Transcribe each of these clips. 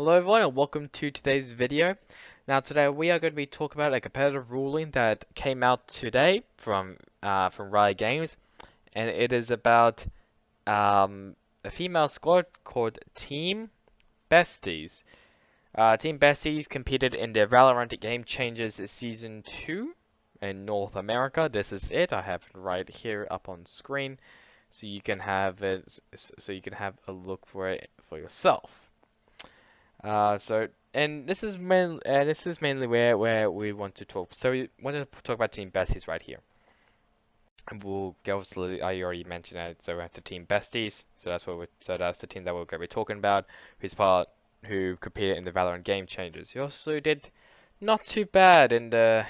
Hello everyone and welcome to today's video. Now today we are going to be talking about a competitive ruling that came out today from Riot Games, and it is about a female squad called Team Besties. Team Besties competed in the Valorant Game Changers Season 2 in North America. This is it. I have it right here up on screen, so you can have it. So you can have a look for it for yourself. And this is mainly where we want to talk. So we want to talk about Team Besties right here. And we'll go slowly. I already mentioned it. So we have the Team Besties. So that's the team that we're going to be talking about. Who competed in the Valorant Game Changers. He also did not too bad in the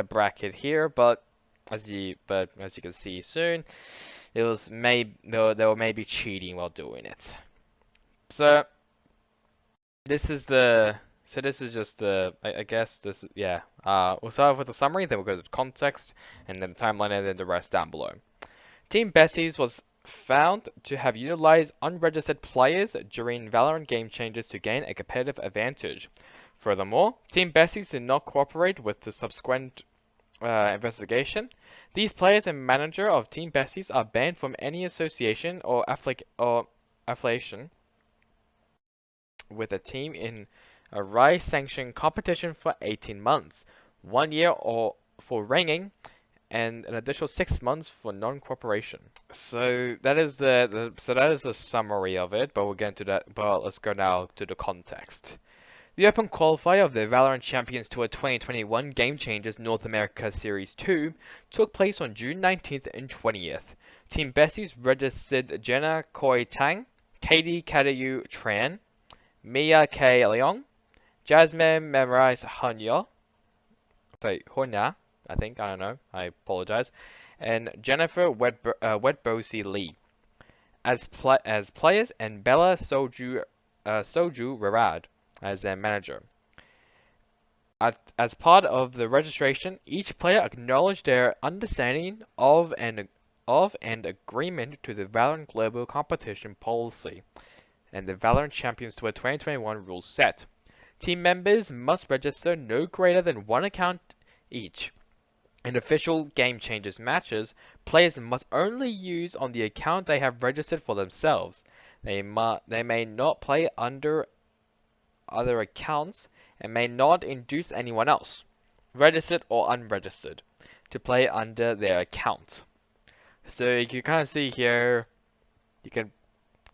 bracket here, but as you can see soon, they were maybe cheating while doing it. So. This is just I guess this is, yeah. We'll start off with the summary, then we'll go to the context, and then the timeline, and then the rest down below. Team Besties was found to have utilized unregistered players during Valorant game changes to gain a competitive advantage. Furthermore, Team Besties did not cooperate with the subsequent investigation. These players and manager of Team Besties are banned from any association or affiliation with a team in a Riot-sanctioned competition for 18 months, 1 year or for ranking, and an additional 6 months for non-cooperation. So that is the summary of it, but we'll get into that. But let's go now to the context. The Open Qualifier of the Valorant Champions Tour 2021 Game Changers North America Series 2 took place on June 19th and 20th. Team Besties registered Jenna Koi Tang, Katie Kadayu Tran, Mia K. Leong, Jasmine Memorize Hanya, I think, I don't know, I apologize, and Jennifer Wetbosi Lee as players, and Bella Soju Rarad as their manager. As part of the registration, each player acknowledged their understanding of and agreement to the Valorant Global Competition Policy and the Valorant Champions Tour 2021 rules set. Team members must register no greater than one account each. In official Game Changers matches, players must only use on the account they have registered for themselves. They may not play under other accounts and may not induce anyone else, registered or unregistered, to play under their account. So you can kind of see here, you can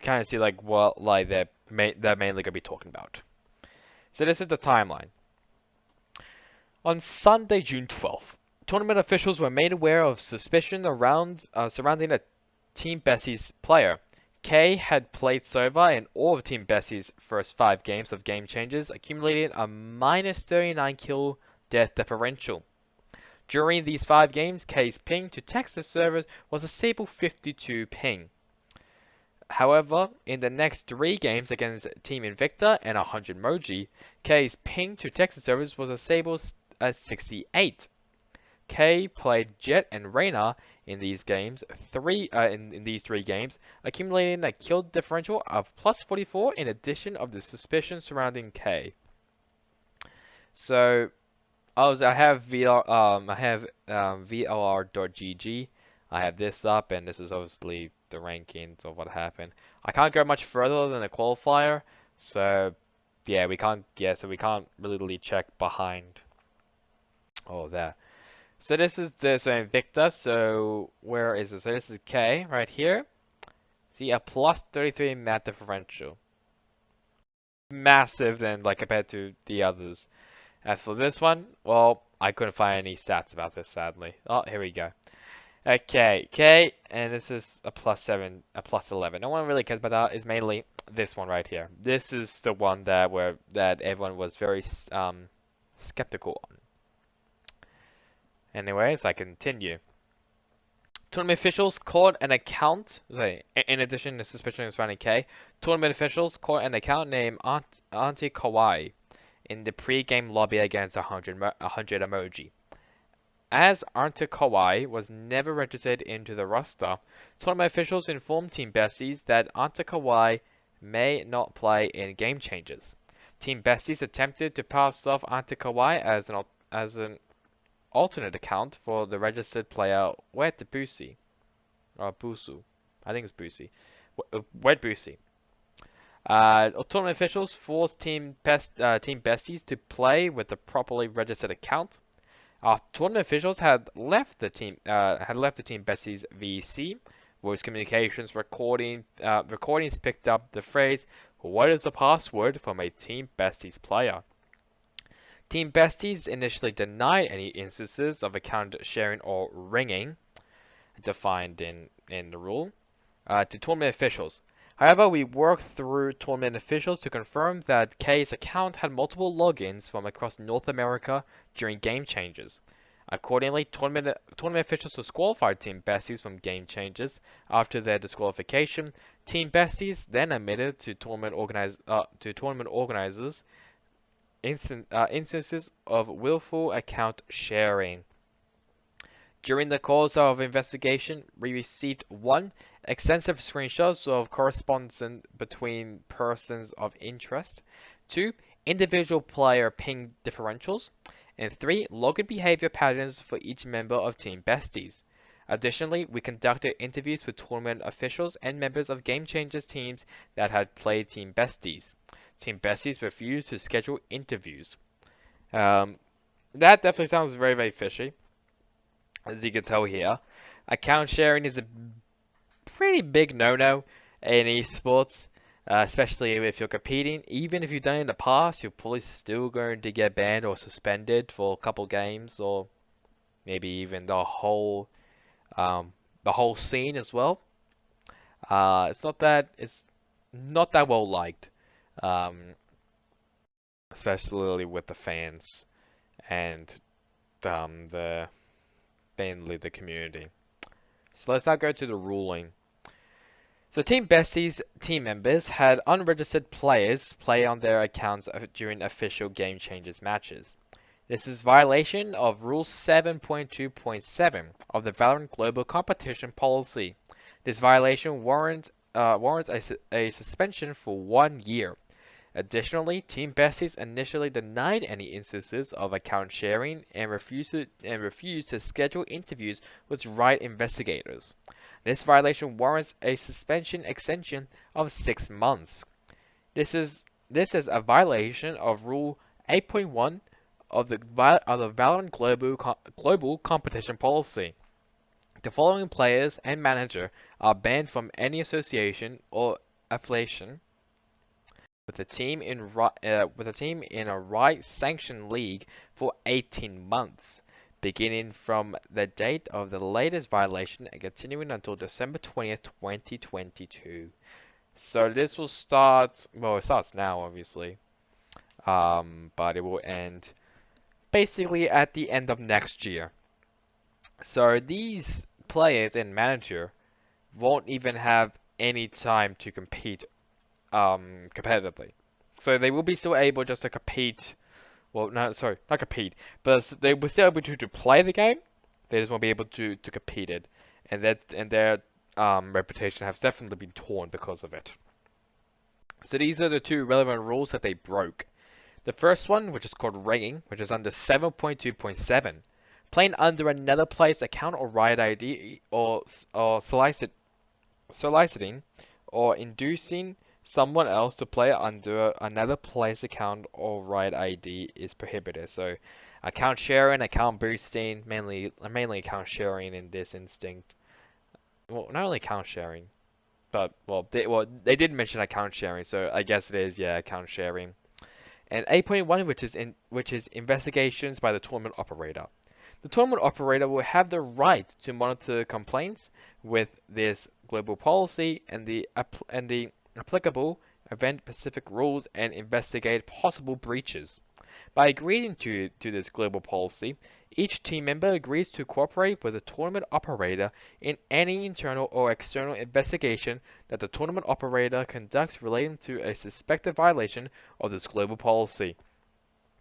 kind of see like what they're mainly gonna be talking about. So this is the timeline. On Sunday, June 12th, tournament officials were made aware of suspicion surrounding a Team Besties player. K had played Sova in all of Team Besties' first 5 games of Game Changers, accumulating a -39 kill death differential. During these 5 games, K's ping to Texas servers was a stable 52 ping. However, in the next 3 games against Team Invicta and 100 Moji, K's ping to Texas servers was a stable 68. K played Jet and Reyna in these games, in these 3 games, accumulating a kill differential of +44 in addition of the suspicion surrounding K. So, I have VLR.gg. I have this up, and this is obviously the rankings of what happened. I can't go much further than the qualifier, so yeah, we can't really check behind all of that. So this is Invicta. So where is it? So this is K right here. See, a +33 mat differential. Massive then, like, compared to the others. As for this one, well, I couldn't find any stats about this, sadly. Oh, here we go. Okay, K, and this is a +7, a +11. No one really cares about that. It's mainly this one right here. This is the one that everyone was very skeptical on. Anyways, I continue. Tournament officials caught an account. In addition to suspicion surrounding K, tournament officials caught an account named Auntie Kawaii in the pre-game lobby against 100 emoji. As Auntie Kawaii was never registered into the roster, tournament officials informed Team Besties that Auntie Kawaii may not play in Game Changers. Team Besties attempted to pass off Ante Kawhi as an alternate account for the registered player Wet Busi or Busu. I think it's Busi. Wet Busi. Tournament officials forced Team Besties to play with the properly registered account. Tournament officials had left the Team Besties VC. Voice communications recordings picked up the phrase, "What is the password?" from a Team Besties player. Team Besties initially denied any instances of account sharing or ringing, defined in the rule, to tournament officials. However, we worked through tournament officials to confirm that K's account had multiple logins from across North America during game changes. Accordingly, tournament officials disqualified Team Besties from game changes. After their disqualification, Team Besties then admitted to tournament organizers instances of willful account sharing. During the course of investigation, we received 1. Extensive screenshots of correspondence between persons of interest, 2. Individual player ping differentials, and 3. Login behavior patterns for each member of Team Besties. Additionally, we conducted interviews with tournament officials and members of Game Changers teams that had played Team Besties. Team Besties refused to schedule interviews. That definitely sounds very, very fishy, as you can tell here. Account sharing is a pretty big no-no in esports, especially if you're competing. Even if you've done it in the past, you're probably still going to get banned or suspended for a couple games, or maybe even the whole scene as well. It's not that well liked, um, especially with the fans and the mainly the community. So let's now go to the ruling. So Team Besties team members had unregistered players play on their accounts during official Game Changers matches. This is violation of Rule 7.2.7 of the Valorant Global Competition Policy. This violation warrants a suspension for 1 year. Additionally, Team Besties initially denied any instances of account sharing and refused to schedule interviews with Riot investigators. This violation warrants a suspension extension of 6 months. This is a violation of Rule 8.1 of the Valorant Global Competition Policy. The following players and manager are banned from any association or affiliation with a team in a right-sanctioned league for 18 months, beginning from the date of the latest violation and continuing until December 20th, 2022. So this will start, well, it starts now, obviously, but it will end basically at the end of next year. So these players and manager won't even have any time to compete competitively. So they will be still able just to compete. Well, no, sorry, not compete, but they will still able to play the game. They just won't be able to compete it, and their reputation has definitely been torn because of it. So these are the 2 relevant rules that they broke. The first one, which is called ringing, which is under 7.2.7, playing under another player's account or Riot ID, or soliciting or inducing someone else to play under another player's account or Riot ID is prohibited. So account sharing, account boosting, mainly account sharing in this instinct. Well, not only account sharing, but they did mention account sharing, so I guess it is, yeah, account sharing. And 8.1, which is investigations by the tournament operator. The tournament operator will have the right to monitor complaints with this global policy and the applicable event-specific rules and investigate possible breaches. By agreeing to this global policy, each team member agrees to cooperate with the tournament operator in any internal or external investigation that the tournament operator conducts relating to a suspected violation of this global policy.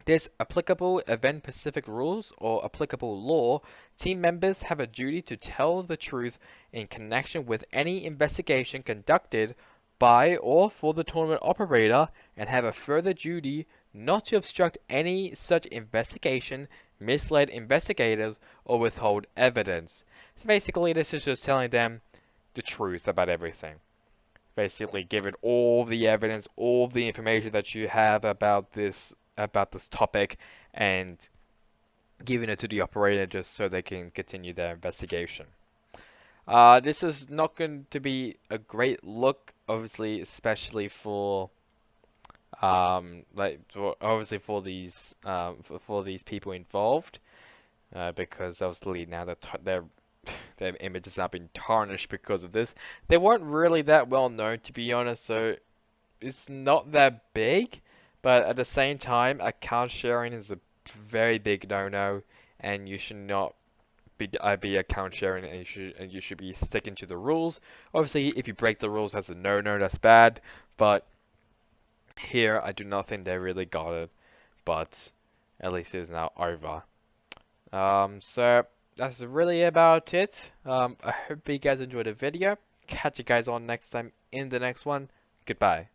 There's applicable event-specific rules or applicable law. Team members have a duty to tell the truth in connection with any investigation conducted by or for the tournament operator and have a further duty not to obstruct any such investigation, mislead investigators, or withhold evidence. So basically, this is just telling them the truth about everything. Basically, giving all the evidence, all the information that you have about this topic, and giving it to the operator just so they can continue their investigation. This is not going to be a great look, obviously, especially for obviously for these people involved, because obviously now their image has now been tarnished because of this. They weren't really that well known, to be honest, so it's not that big. But at the same time, account sharing is a very big no-no, and you should not be account sharing, and you should be sticking to the rules. Obviously, if you break the rules, that's a no-no, that's bad. But here, I do not think they really got it. But at least it is now over. So that's really about it. I hope you guys enjoyed the video. Catch you guys on next time in the next one. Goodbye.